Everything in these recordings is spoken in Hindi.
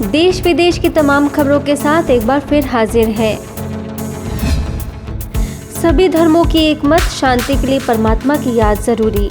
देश विदेश की तमाम खबरों के साथ एक बार फिर हाजिर है। सभी धर्मों की एक मत, शांति के लिए परमात्मा की याद जरूरी।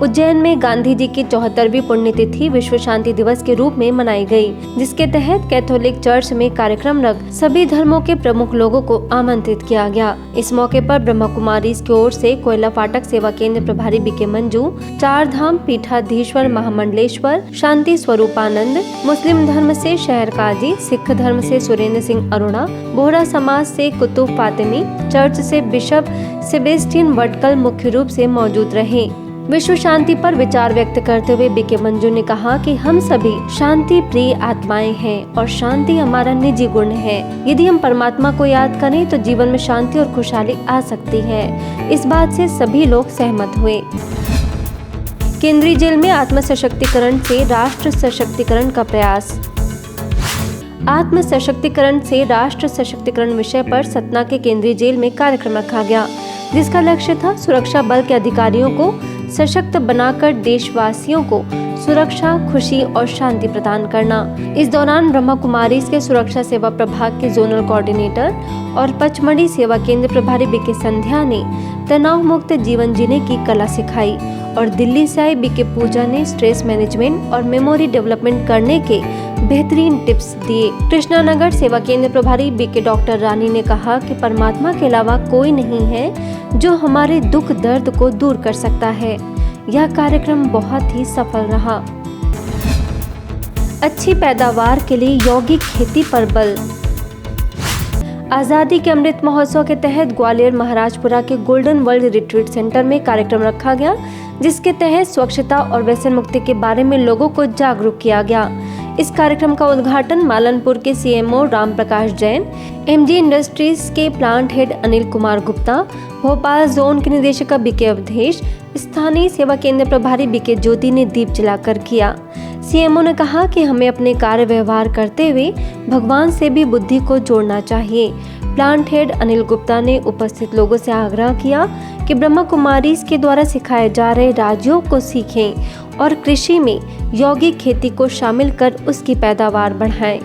उज्जैन में गांधी जी की 74वीं पुण्यतिथि विश्व शांति दिवस के रूप में मनाई गई, जिसके तहत कैथोलिक चर्च में कार्यक्रम रख सभी धर्मों के प्रमुख लोगों को आमंत्रित किया गया। इस मौके पर ब्रह्मा कुमारीज की ओर से कोयला फाटक सेवा केंद्र प्रभारी बीके मंजू, चार धाम पीठाधीश्वर महामंडलेश्वर शांति स्वरूपानंद, मुस्लिम धर्म से शहर काजी, सिख धर्म से सुरेंद्र सिंह अरोड़ा, बोहरा समाज से कुतुब फातिमी, चर्च से बिशप सेबेस्टियन वटकल मुख्य रूप से मौजूद रहे। विश्व शांति पर विचार व्यक्त करते हुए बीके मंजू ने कहा कि हम सभी शांति प्रिय आत्माएं हैं और शांति हमारा निजी गुण है। यदि हम परमात्मा को याद करें तो जीवन में शांति और खुशहाली आ सकती है। इस बात से सभी लोग सहमत हुए। केंद्रीय जेल में आत्म सशक्तिकरण से राष्ट्र सशक्तिकरण का प्रयास। आत्म सशक्तिकरण से राष्ट्र सशक्तिकरण विषय पर सतना के केंद्रीय जेल में कार्यक्रम रखा गया, जिसका लक्ष्य था सुरक्षा बल के अधिकारियों को सशक्त बनाकर देशवासियों को सुरक्षा, खुशी और शांति प्रदान करना। इस दौरान ब्रह्मा कुमारीज के सुरक्षा सेवा प्रभाग के जोनल कोऑर्डिनेटर और पचमढ़ी सेवा केंद्र प्रभारी बीके संध्या ने तनाव मुक्त जीवन जीने की कला सिखाई और दिल्ली से आई बीके पूजा ने स्ट्रेस मैनेजमेंट और मेमोरी डेवलपमेंट करने के बेहतरीन टिप्स दिए। कृष्णानगर सेवा केंद्र प्रभारी बीके डॉक्टर रानी ने कहा कि परमात्मा के अलावा कोई नहीं है जो हमारे दुख दर्द को दूर कर सकता है। यह कार्यक्रम बहुत ही सफल रहा। अच्छी पैदावार के लिए यौगिक खेती पर बल। आजादी के अमृत महोत्सव के तहत ग्वालियर महाराजपुरा के गोल्डन वर्ल्ड रिट्रीट सेंटर में कार्यक्रम रखा गया, जिसके तहत स्वच्छता और व्यसन मुक्ति के बारे में लोगों को जागरूक किया गया। इस कार्यक्रम का उद्घाटन मालनपुर के CMO Ram Prakash Jain, MG industries के plant head Anil Kumar Gupta, Bhopal zone के निदेशक बीके अवधेश, स्थानीय सेवा केंद्र प्रभारी बीके ज्योति ने दीप जलाकर किया। सीएमओ ने कहा कि हमें अपने कार्य व्यवहार करते हुए भगवान से भी बुद्धि को जोड़ना चाहिए। प्लांट हेड अनिल गुप्ता ने उपस्थित लोगों से आग्रह किया कि ब्रह्मा कुमारीज के द्वारा सिखाए जा रहे राजयोग को सीखें और कृषि में यौगिक खेती को शामिल कर उसकी पैदावार बढ़ाएं।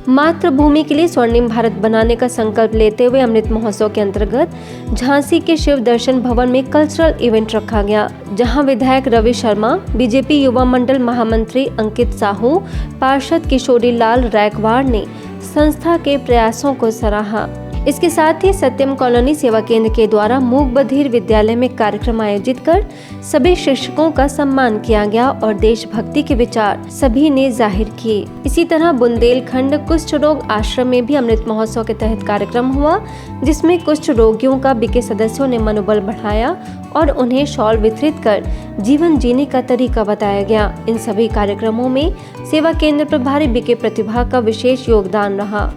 मातृभूमि के लिए स्वर्णिम भारत बनाने का संकल्प लेते हुए अमृत महोत्सव के अंतर्गत झांसी के शिव दर्शन भवन में कल्चरल इवेंट रखा गया, जहां विधायक रवि शर्मा, बीजेपी युवा मंडल महामंत्री अंकित साहू, पार्षद किशोरी लाल रैकवाड़ ने संस्था के प्रयासों को सराहा। इसके साथ ही सत्यम कॉलोनी सेवा केंद्र के द्वारा मूक बधिर विद्यालय में कार्यक्रम आयोजित कर सभी शिक्षकों का सम्मान किया गया और देशभक्ति के विचार सभी ने जाहिर किए। इसी तरह बुंदेलखंड कुष्ठ रोग आश्रम में भी अमृत महोत्सव के तहत कार्यक्रम हुआ, जिसमें कुष्ठ रोगियों का बीके सदस्यों ने मनोबल बढ़ाया और उन्हें शॉल वितरित कर जीवन जीने का तरीका बताया गया। इन सभी कार्यक्रमों में सेवा केंद्र प्रभारी बीके प्रतिभा का विशेष योगदान रहा।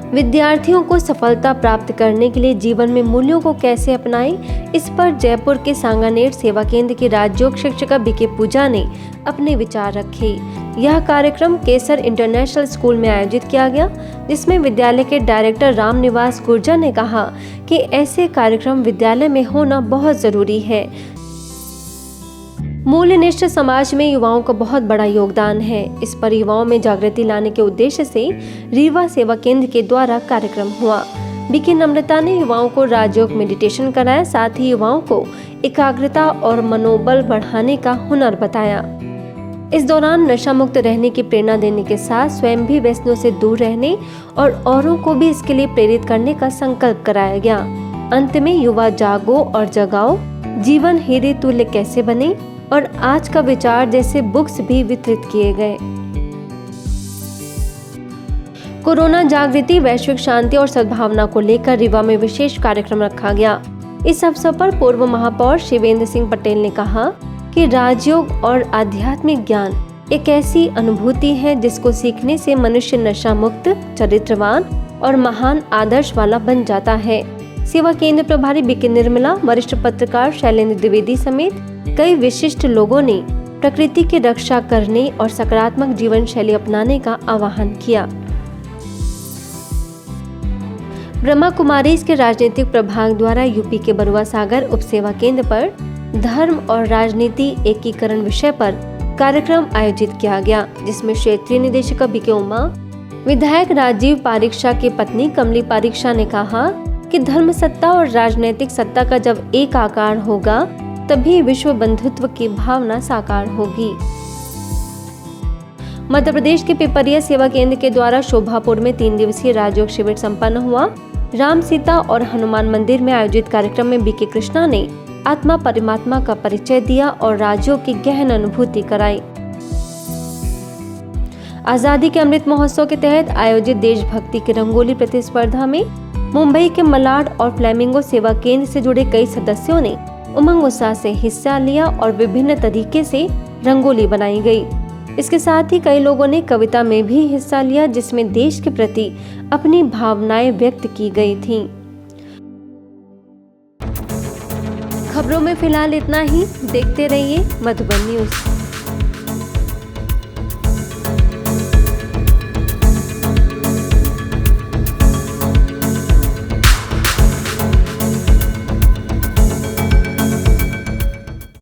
विद्यार्थियों को सफलता प्राप्त करने के लिए जीवन में मूल्यों को कैसे अपनाएं, इस पर जयपुर के सांगानेर सेवा केंद्र की राजयोग शिक्षिका बीके पूजा ने अपने विचार रखे। यह कार्यक्रम केसर इंटरनेशनल स्कूल में आयोजित किया गया, जिसमें विद्यालय के डायरेक्टर रामनिवास गुर्जर ने कहा कि ऐसे कार्यक्रम विद्यालय में होना बहुत जरूरी है। मूल्यनिष्ठ समाज में युवाओं का बहुत बड़ा योगदान है। इस पर युवाओं में जागृति लाने के उद्देश्य से रीवा सेवा केंद्र के द्वारा कार्यक्रम हुआ। बीके नम्रता ने युवाओं को राजयोग मेडिटेशन कराया, साथ ही युवाओं को एकाग्रता और मनोबल बढ़ाने का हुनर बताया। इस दौरान नशा मुक्त रहने की प्रेरणा देने के साथ स्वयं भी व्यसनों से दूर रहने और औरों को भी इसके लिए प्रेरित करने का संकल्प कराया गया। अंत में युवा जागो और जगाओ, जीवन हीरे तुल्य कैसे बने और आज का विचार जैसे बुक्स भी वितरित किए गए। कोरोना जागृति, वैश्विक शांति और सद्भावना को लेकर रीवा में विशेष कार्यक्रम रखा गया। इस अवसर पर पूर्व महापौर शिवेंद्र सिंह पटेल ने कहा कि राजयोग और आध्यात्मिक ज्ञान एक ऐसी अनुभूति है जिसको सीखने से मनुष्य नशा मुक्त, चरित्रवान और महान आदर्श वाला बन जाता है। सेवा केंद्र प्रभारी बीके निर्मला, वरिष्ठ पत्रकार शैलेंद्र द्विवेदी समेत कई विशिष्ट लोगों ने प्रकृति की रक्षा करने और सकारात्मक जीवन शैली अपनाने का आह्वान किया। ब्रह्मा कुमारीज के राजनीतिक प्रभाग द्वारा यूपी के बरुआ सागर उप सेवा केंद्र पर धर्म और राजनीति एकीकरण विषय पर कार्यक्रम आयोजित किया गया, जिसमें क्षेत्रीय निदेशक बीके उमा, विधायक राजीव पारीक्षा की पत्नी कमली पारीक्षा ने कहा कि धर्म सत्ता और राजनीतिक सत्ता का जब एक आकार होगा तभी विश्व बंधुत्व की भावना साकार होगी। मध्य प्रदेश के पिपरिया सेवा केंद्र के द्वारा शोभापुर में 3 दिवसीय राजयोग शिविर संपन्न हुआ। राम, सीता और हनुमान मंदिर में आयोजित कार्यक्रम में बीके कृष्णा ने आत्मा परमात्मा का परिचय दिया और राजयोग की गहन अनुभूति कराई। आजादी के अमृत महोत्सव के तहत आयोजित देशभक्ति की रंगोली प्रतिस्पर्धा में मुंबई के मलाड और फ्लेमिंगो सेवा केंद्र से जुड़े कई सदस्यों ने उमंग उत्साह से हिस्सा लिया और विभिन्न तरीके से रंगोली बनाई गई। इसके साथ ही कई लोगों ने कविता में भी हिस्सा लिया, जिसमें देश के प्रति अपनी भावनाएं व्यक्त की गई थीं। खबरों में फिलहाल इतना ही। देखते रहिए मधुबन न्यूज़।